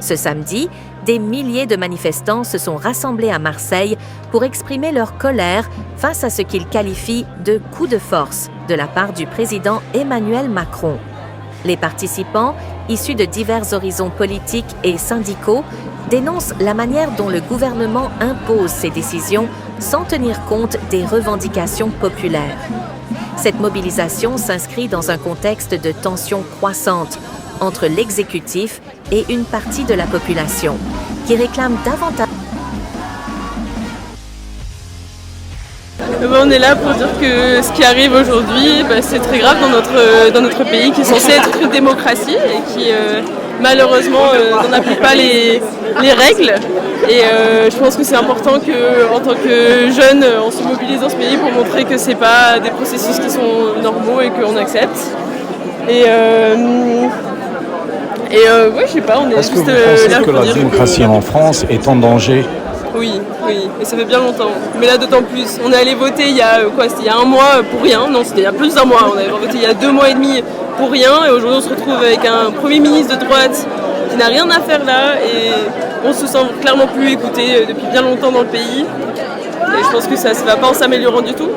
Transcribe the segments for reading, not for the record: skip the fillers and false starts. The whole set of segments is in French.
Ce samedi, des milliers de manifestants se sont rassemblés à Marseille pour exprimer leur colère face à ce qu'ils qualifient de coup de force de la part du président Emmanuel Macron. Les participants, issus de divers horizons politiques et syndicaux, dénoncent la manière dont le gouvernement impose ses décisions sans tenir compte des revendications populaires. Cette mobilisation s'inscrit dans un contexte de tensions croissantes entre l'exécutif et une partie de la population, qui réclame davantage. On est là pour dire que ce qui arrive aujourd'hui, c'est très grave dans notre pays qui est censé être une démocratie et qui malheureusement n'en applique pas les règles. Et je pense que c'est important qu'en tant que jeunes, on se mobilise dans ce pays pour montrer que ce n'est pas des processus qui sont normaux et qu'on accepte. Je sais pas, on est Est-ce juste que vous pensez là que pour la dire démocratie en France est en danger? Oui, et ça fait bien longtemps. Mais là, d'autant plus. On est allé voter il y a un mois pour rien. Non, c'était il y a plus d'un mois. On avait voté il y a 2 mois et demi pour rien. Et aujourd'hui, on se retrouve avec un Premier ministre de droite qui n'a rien à faire là. Et on se sent clairement plus écouté depuis bien longtemps dans le pays. Et je pense que ça ne va pas en s'améliorant du tout.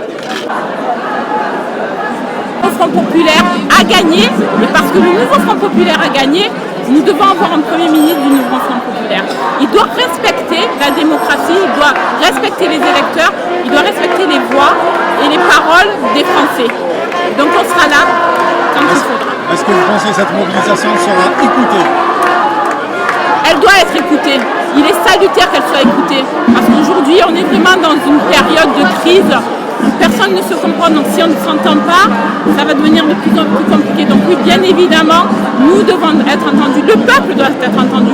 Le Front populaire a gagné, et parce que le nouveau Front populaire a gagné, nous devons avoir un Premier ministre du nouveau Front populaire. Il doit respecter la démocratie, il doit respecter les électeurs, il doit respecter les voix et les paroles des Français. Donc on sera là quand il faudra. Est-ce que vous pensez que cette mobilisation sera écoutée? Elle doit être écoutée. Il est salutaire qu'elle soit écoutée. Parce qu'aujourd'hui, on est vraiment dans une période de crise. Personne ne se comprend, donc si on ne s'entend pas, ça va devenir de plus en plus compliqué. Donc oui, bien évidemment, nous devons être entendus, le peuple doit être entendu.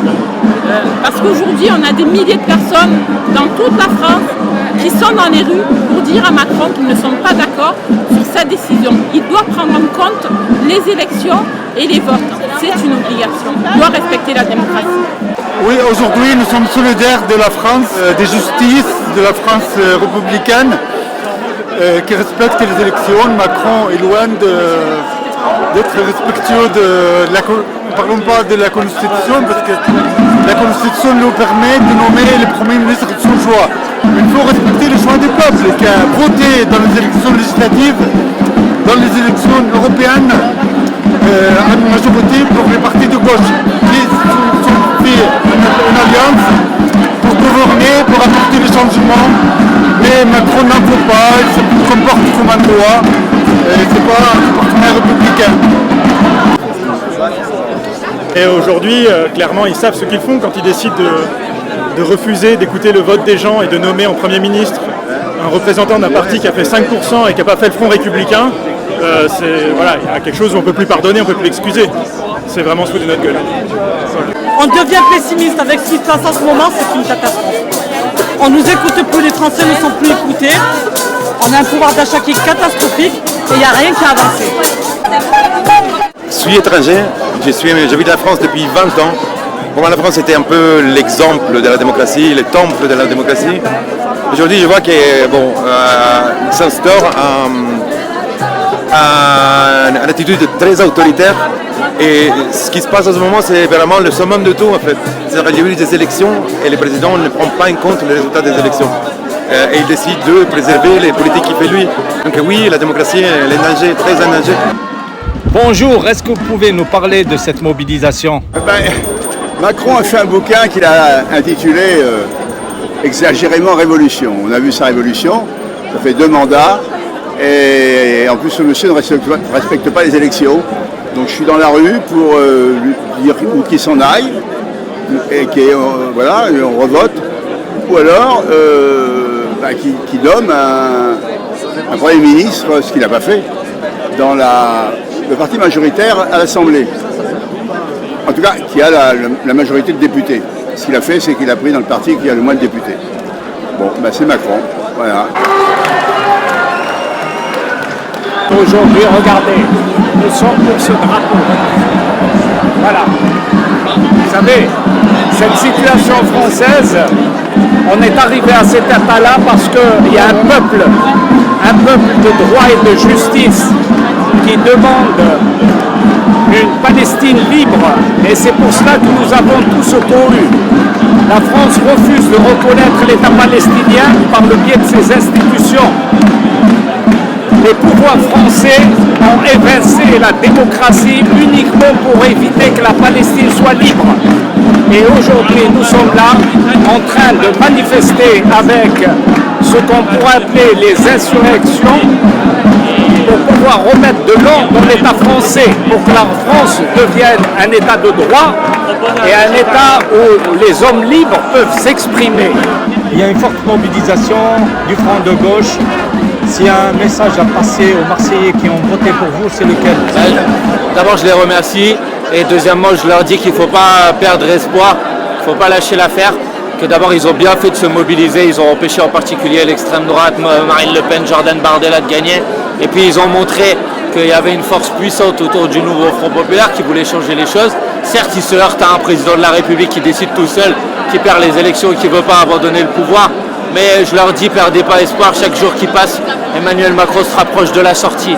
Parce qu'aujourd'hui, on a des milliers de personnes dans toute la France qui sont dans les rues pour dire à Macron qu'ils ne sont pas d'accord sur sa décision. Il doit prendre en compte les élections et les votes. C'est une obligation. Il doit respecter la démocratie. Oui, aujourd'hui, nous sommes solidaires de la France, des justices, de la France républicaine. Qui respecte les élections. Macron est loin d'être respectueux de la... Parlons pas de la Constitution, parce que la Constitution nous permet de nommer les premiers ministres de son choix. Il faut respecter le choix du peuple, qui a voté dans les élections législatives, dans les élections européennes, à une majorité pour les partis de gauche, qui sont fait une alliance pour gouverner, pour apporter des changements. Mais Macron n'en faut pas, il se comporte comme un roi, c'est pas un partenaire républicain. Et aujourd'hui, clairement, ils savent ce qu'ils font quand ils décident de refuser d'écouter le vote des gens et de nommer en Premier ministre un représentant d'un parti qui a fait 5% et qui n'a pas fait le Front républicain. Voilà, il y a quelque chose où on ne peut plus pardonner, on ne peut plus l'excuser. C'est vraiment se foutre de notre gueule. On devient pessimiste avec ce qui se passe en ce moment, c'est une catastrophe. On nous écoute plus, les Français ne sont plus écoutés. On a un pouvoir d'achat qui est catastrophique et il n'y a rien qui a avancé. Je suis étranger, j'habite la France depuis 20 ans. Pour moi, la France était un peu l'exemple de la démocratie, le temple de la démocratie. Aujourd'hui, je vois qu'il s'instaure une attitude très autoritaire. Et ce qui se passe en ce moment, c'est vraiment le summum de tout en fait. C'est-à-dire qu'il y a eu des élections et le président ne prend pas en compte les résultats des élections. Et il décide de préserver les politiques qu'il fait lui. Donc oui, la démocratie, elle est en danger, très en danger. Bonjour, est-ce que vous pouvez nous parler de cette mobilisation? Macron a fait un bouquin qu'il a intitulé exagérément Révolution. On a vu sa révolution, ça fait 2 mandats. Et en plus, ce monsieur ne respecte pas les élections. Donc je suis dans la rue pour lui dire qu'il s'en aille, et on revote, ou alors qu'il nomme un Premier ministre, ce qu'il n'a pas fait, dans le parti majoritaire à l'Assemblée. En tout cas, qui a la majorité de députés. Ce qu'il a fait, c'est qu'il a pris dans le parti qui a le moins de députés. Bon, c'est Macron, voilà. Aujourd'hui, regardez, nous sommes pour ce drapeau. Voilà. Vous savez, cette situation française, on est arrivé à cet état-là parce qu'il y a un peuple de droit et de justice qui demande une Palestine libre. Et c'est pour cela que nous avons tous cohue. La France refuse de reconnaître l'État palestinien par le biais de ses institutions. Les pouvoirs français ont évincé la démocratie uniquement pour éviter que la Palestine soit libre. Et aujourd'hui, nous sommes là en train de manifester avec ce qu'on pourrait appeler les insurrections pour pouvoir remettre de l'ordre dans l'État français, pour que la France devienne un État de droit et un État où les hommes libres peuvent s'exprimer. Il y a une forte mobilisation du front de gauche. S'il y a un message à passer aux Marseillais qui ont voté pour vous, c'est lequel? D'abord, je les remercie. Et deuxièmement, je leur dis qu'il ne faut pas perdre espoir, qu'il ne faut pas lâcher l'affaire. Que d'abord, ils ont bien fait de se mobiliser. Ils ont empêché en particulier l'extrême droite, Marine Le Pen, Jordan Bardella de gagner. Et puis, ils ont montré qu'il y avait une force puissante autour du nouveau Front Populaire qui voulait changer les choses. Certes, ils se heurtent à un président de la République qui décide tout seul, qui perd les élections et qui ne veut pas abandonner le pouvoir. Mais je leur dis, perdez pas espoir, chaque jour qui passe, Emmanuel Macron se rapproche de la sortie.